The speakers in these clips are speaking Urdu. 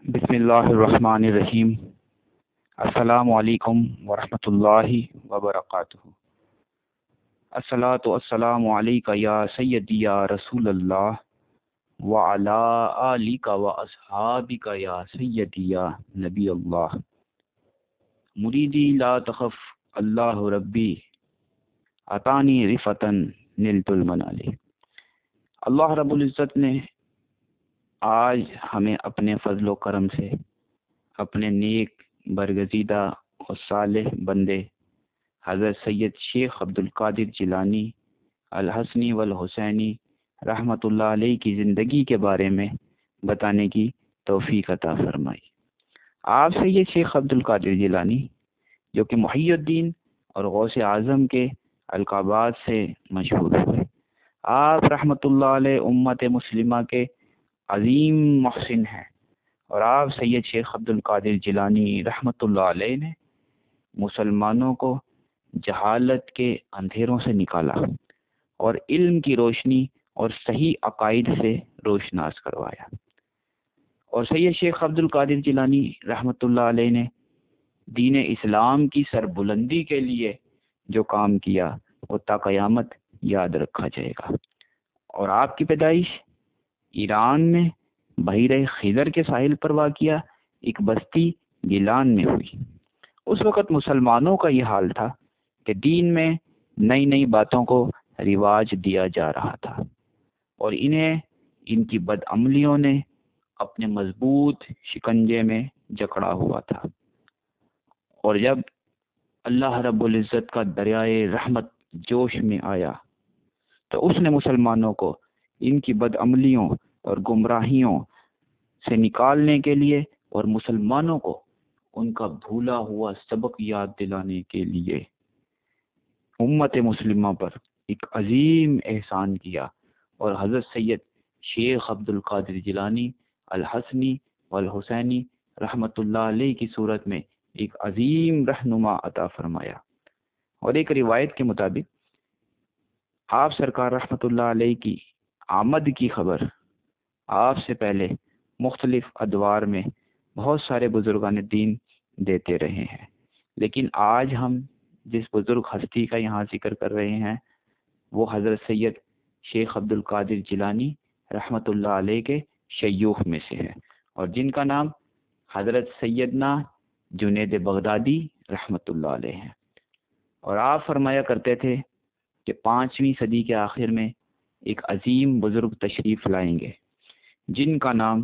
بسم اللہ الرحمن الرحیم۔ السلام علیکم ورحمۃ اللہ وبرکاتہ۔ الصلاۃ والسلام علیک یا سیدی یا رسول اللہ وعلی آلک و اصحابک یا سیدی یا نبی اللہ۔ مریدی لا تخف اللہ ربی عطانی رفتن نلت المنال۔ اللہ رب العزت نے آج ہمیں اپنے فضل و کرم سے اپنے نیک برگزیدہ اور صالح بندے حضرت سید شیخ عبد القادر جیلانی الحسنی والحسینی رحمۃ اللہ علیہ کی زندگی کے بارے میں بتانے کی توفیق عطا فرمائی۔ آپ سید شیخ عبد القادر جیلانی جو کہ محی الدین اور غوث اعظم کے القابات سے مشہور ہوئے، آپ رحمۃ اللہ علیہ امت مسلمہ کے عظیم محسن ہیں، اور آپ سید شیخ عبد القادر جیلانی رحمۃ اللہ علیہ نے مسلمانوں کو جہالت کے اندھیروں سے نکالا اور علم کی روشنی اور صحیح عقائد سے روشناس کروایا۔ اور سید شیخ عبد القادر جیلانی رحمۃ اللہ علیہ نے دین اسلام کی سربلندی کے لیے جو کام کیا وہ تا قیامت یاد رکھا جائے گا۔ اور آپ کی پیدائش ایران میں بحیرہ خضر کے ساحل پر واقع ایک بستی گیلان میں ہوئی۔ اس وقت مسلمانوں کا یہ حال تھا کہ دین میں نئی نئی باتوں کو رواج دیا جا رہا تھا، اور انہیں ان کی بدعملیوں نے اپنے مضبوط شکنجے میں جکڑا ہوا تھا۔ اور جب اللہ رب العزت کا دریائے رحمت جوش میں آیا تو اس نے مسلمانوں کو ان کی بدعملیوں اور گمراہیوں سے نکالنے کے لیے اور مسلمانوں کو ان کا بھولا ہوا سبق یاد دلانے کے لیے امت مسلمہ پر ایک عظیم احسان کیا، اور حضرت سید شیخ عبد القادر جیلانی الحسنی والحسینی رحمۃ اللہ علیہ کی صورت میں ایک عظیم رہنما عطا فرمایا۔ اور ایک روایت کے مطابق آپ سرکار رحمۃ اللہ علیہ کی آمد کی خبر آپ سے پہلے مختلف ادوار میں بہت سارے بزرگان دین دیتے رہے ہیں، لیکن آج ہم جس بزرگ ہستی کا یہاں ذکر کر رہے ہیں وہ حضرت سید شیخ عبد القادر جیلانی رحمۃ اللہ علیہ کے شیوخ میں سے ہے، اور جن کا نام حضرت سیدنا جنید بغدادی رحمۃ اللہ علیہ ہے۔ اور آپ فرمایا کرتے تھے کہ 5ویں صدی کے آخر میں ایک عظیم بزرگ تشریف لائیں گے جن کا نام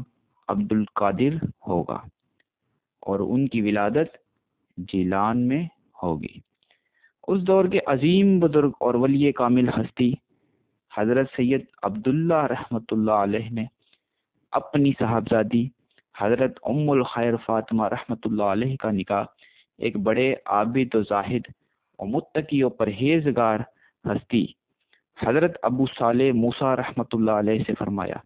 عبد القادر ہوگا، اور ان کی ولادت جیلان میں ہوگی۔ اس دور کے عظیم بزرگ اور ولی کامل ہستی حضرت سید عبداللہ رحمۃ اللہ علیہ نے اپنی صاحبزادی حضرت ام الخیر فاطمہ رحمۃ اللہ علیہ کا نکاح ایک بڑے عابد و زاہد اور متقی و پرہیزگار ہستی حضرت ابو صالح موسیٰ رحمۃ اللہ علیہ سے فرمایا،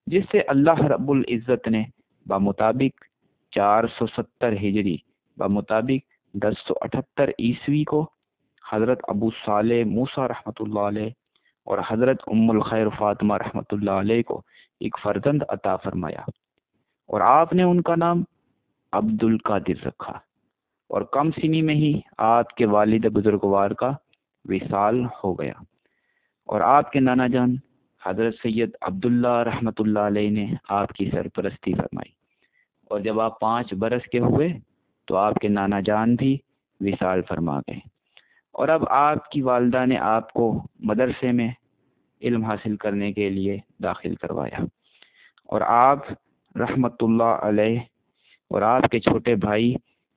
جس سے اللہ رب العزت نے بمطابق 470 ہجری بمطابق 1078 عیسوی کو حضرت ابو صالح موسیٰ رحمۃ اللہ علیہ اور حضرت ام الخیر فاطمہ رحمۃ اللہ علیہ کو ایک فرزند عطا فرمایا، اور آپ نے ان کا نام عبد القادر رکھا، اور کم سنی میں ہی آپ کے والد بزرگوار کا وصال ہو گیا، اور آپ کے نانا جان حضرت سید عبداللہ رحمۃ اللہ علیہ نے آپ کی سرپرستی فرمائی، اور جب آپ 5 برس کے ہوئے تو آپ کے نانا جان بھی وصال فرما گئے، اور اب آپ کی والدہ نے آپ کو مدرسے میں علم حاصل کرنے کے لیے داخل کروایا، اور آپ رحمۃ اللہ علیہ اور آپ کے چھوٹے بھائی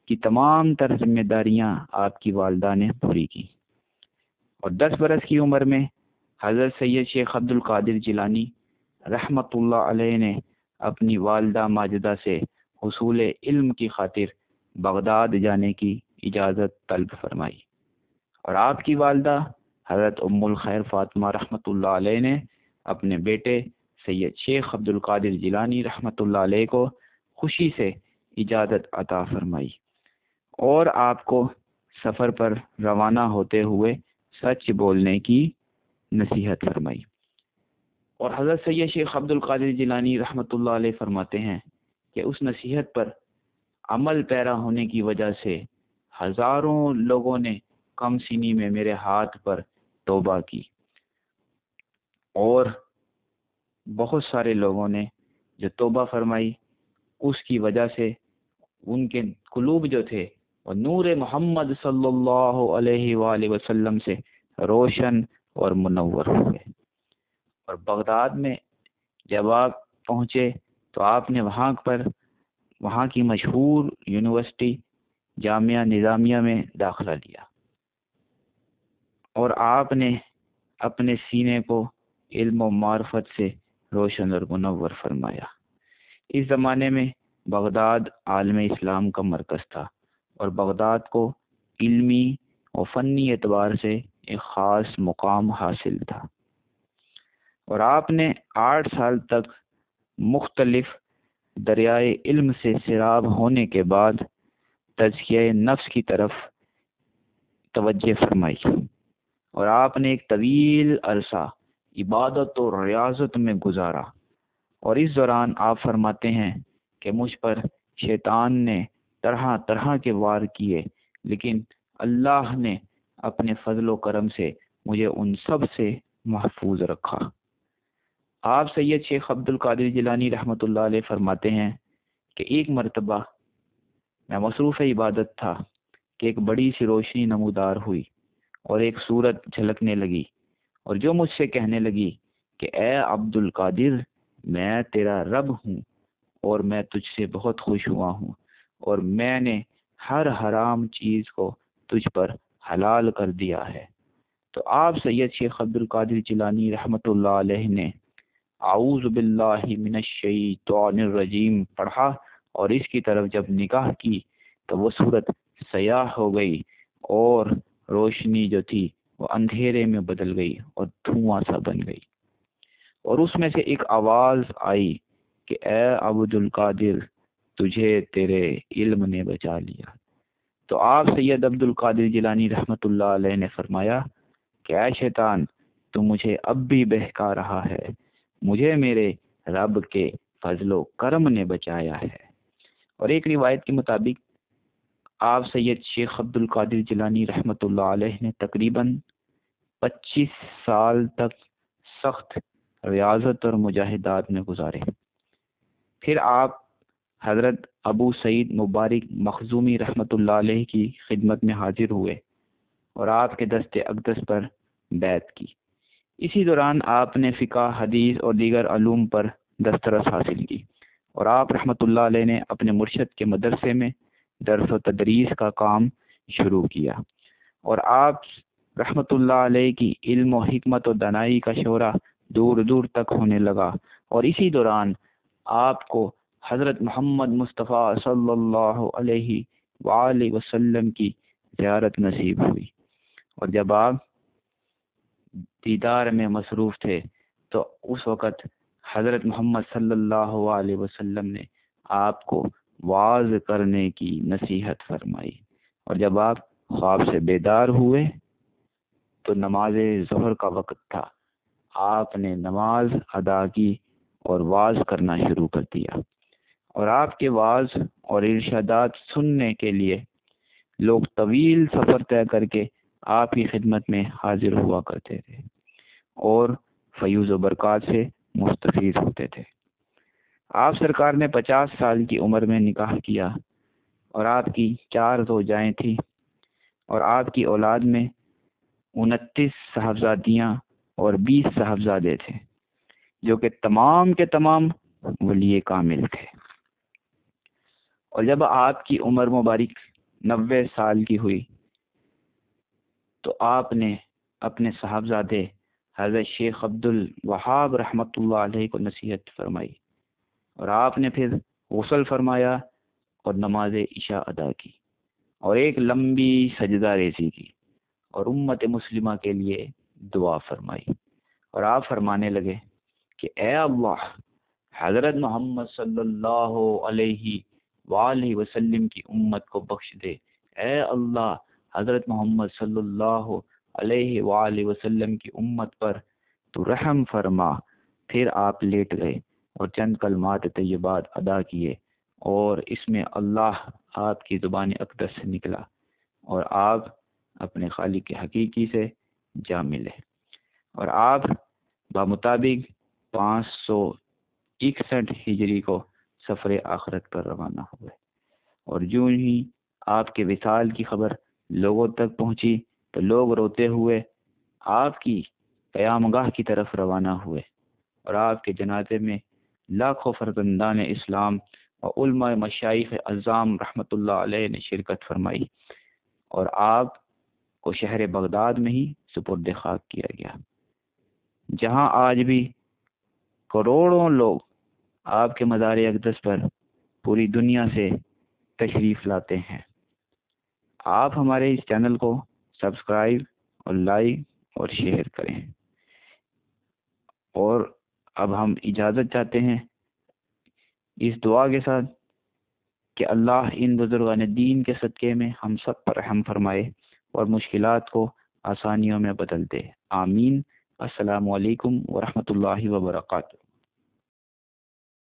کی تمام تر ذمہ داریاں آپ کی والدہ نے پوری کی، اور 10 برس کی عمر میں حضرت سید شیخ عبد القادر جیلانی رحمۃ اللہ علیہ نے اپنی والدہ ماجدہ سے حصول علم کی خاطر بغداد جانے کی اجازت طلب فرمائی، اور آپ کی والدہ حضرت ام الخیر فاطمہ رحمۃ اللہ علیہ نے اپنے بیٹے سید شیخ عبد القادر جیلانی رحمۃ اللہ علیہ کو خوشی سے اجازت عطا فرمائی، اور آپ کو سفر پر روانہ ہوتے ہوئے سچ بولنے کی نصیحت فرمائی۔ اور حضرت سید شیخ عبد القادر جیلانی رحمۃ اللہ علیہ فرماتے ہیں کہ اس نصیحت پر عمل پیرا ہونے کی وجہ سے ہزاروں لوگوں نے کم سنی میں میرے ہاتھ پر توبہ کی، اور بہت سارے لوگوں نے جو توبہ فرمائی اس کی وجہ سے ان کے قلوب جو تھے وہ نور محمد صلی اللہ علیہ وآلہ وسلم سے روشن اور منور ہوئے۔ اور بغداد میں جب آپ پہنچے تو آپ نے وہاں کی مشہور یونیورسٹی جامعہ نظامیہ میں داخلہ لیا، اور آپ نے اپنے سینے کو علم و معرفت سے روشن اور منور فرمایا۔ اس زمانے میں بغداد عالم اسلام کا مرکز تھا، اور بغداد کو علمی و فنی اعتبار سے ایک خاص مقام حاصل تھا، اور آپ نے 8 سال تک مختلف دریائے علم سے سیراب ہونے کے بعد تزکیہ نفس کی طرف توجہ فرمائی، اور آپ نے ایک طویل عرصہ عبادت و ریاضت میں گزارا، اور اس دوران آپ فرماتے ہیں کہ مجھ پر شیطان نے طرح طرح کے وار کیے، لیکن اللہ نے اپنے فضل و کرم سے مجھے ان سب سے محفوظ رکھا۔ آپ سید شیخ عبد القادر جیلانی رحمۃ اللہ علیہ فرماتے ہیں کہ ایک مرتبہ میں مصروف عبادت تھا کہ ایک بڑی سی روشنی نمودار ہوئی اور ایک صورت جھلکنے لگی، اور جو مجھ سے کہنے لگی کہ اے عبد القادر، میں تیرا رب ہوں اور میں تجھ سے بہت خوش ہوا ہوں، اور میں نے ہر حرام چیز کو تجھ پر حلال کر دیا ہے۔ تو آپ سید شیخ عبد القادر جیلانی رحمۃ اللہ علیہ نے اعوذ باللہ من الشیطان الرجیم پڑھا، اور اس کی طرف جب نگاہ کی تو وہ صورت سیاہ ہو گئی، اور روشنی جو تھی وہ اندھیرے میں بدل گئی اور دھواں سا بن گئی، اور اس میں سے ایک آواز آئی کہ اے عبد القادر، تجھے تیرے علم نے بچا لیا۔ تو آپ سید عبد القادر جیلانی رحمۃ اللہ علیہ نے فرمایا کہ اے شیطان، تو مجھے اب بھی بہکا رہا ہے، مجھے میرے رب کے فضل و کرم نے بچایا ہے۔ اور ایک روایت کے مطابق آپ سید شیخ عبد القادر جیلانی رحمۃ اللہ علیہ نے تقریباً 25 سال تک سخت ریاضت اور مجاہدات میں گزارے۔ پھر آپ حضرت ابو سعید مبارک مخزومی رحمۃ اللہ علیہ کی خدمت میں حاضر ہوئے اور آپ کے دست اقدس پر بیعت کی۔ اسی دوران آپ نے فقہ، حدیث اور دیگر علوم پر دسترس حاصل کی، اور آپ رحمۃ اللہ علیہ نے اپنے مرشد کے مدرسے میں درس و تدریس کا کام شروع کیا، اور آپ رحمۃ اللہ علیہ کی علم و حکمت و دانائی کا شعرہ دور دور تک ہونے لگا، اور اسی دوران آپ کو حضرت محمد مصطفیٰ صلی اللہ علیہ وآلہ وسلم کی زیارت نصیب ہوئی، اور جب آپ دیدار میں مصروف تھے تو اس وقت حضرت محمد صلی اللہ علیہ وسلم نے آپ کو واعظ کرنے کی نصیحت فرمائی، اور جب آپ خواب سے بیدار ہوئے تو نماز ظہر کا وقت تھا، آپ نے نماز ادا کی اور واعظ کرنا شروع کر دیا، اور آپ کے واعظ اور ارشادات سننے کے لیے لوگ طویل سفر طے کر کے آپ کی خدمت میں حاضر ہوا کرتے تھے اور فیوز و برکات سے مستفید ہوتے تھے۔ آپ سرکار نے 50 سال کی عمر میں نکاح کیا، اور آپ کی 4 زوجائیں تھیں، اور آپ کی اولاد میں 29 صاحبزادیاں اور 20 صاحبزادے تھے، جو کہ تمام کے تمام ولی کامل تھے۔ اور جب آپ کی عمر مبارک 90 سال کی ہوئی تو آپ نے اپنے صاحبزادے حضرت شیخ عبد الوہاب رحمۃ اللہ علیہ کو نصیحت فرمائی، اور آپ نے پھر غسل فرمایا اور نماز عشاء ادا کی، اور ایک لمبی سجدہ ریزی کی، اور امت مسلمہ کے لیے دعا فرمائی، اور آپ فرمانے لگے کہ اے اللہ، حضرت محمد صلی اللہ علیہ وآلہ وسلم کی امت کو بخش دے، اے اللہ، حضرت محمد صلی اللہ علیہ وآلہ وسلم کی امت پر تو رحم فرما۔ پھر آپ لیٹ گئے اور چند کلمات طیبات ادا کیے، اور اس میں اللہ آپ کی زبان اقدس سے نکلا اور آپ اپنے خالق حقیقی سے جا ملے، اور آپ بمطابق 561 ہجری کو سفر آخرت پر روانہ ہوئے، اور یوں ہی آپ کے وصال کی خبر لوگوں تک پہنچی تو لوگ روتے ہوئے آپ کی قیام گاہ کی طرف روانہ ہوئے، اور آپ کے جنازے میں لاکھوں فرزندان اسلام اور علماء مشائخ اعظام رحمۃ اللہ علیہ نے شرکت فرمائی، اور آپ کو شہر بغداد میں ہی سپرد خاک کیا گیا، جہاں آج بھی کروڑوں لوگ آپ کے مزار اقدس پر پوری دنیا سے تشریف لاتے ہیں۔ آپ ہمارے اس چینل کو سبسکرائب اور لائک اور شیئر کریں، اور اب ہم اجازت چاہتے ہیں اس دعا کے ساتھ کہ اللہ ان بزرگان دین کے صدقے میں ہم سب پر رحم فرمائے اور مشکلات کو آسانیوں میں بدل دے، آمین۔ السلام علیکم ورحمۃ اللہ وبرکاتہ۔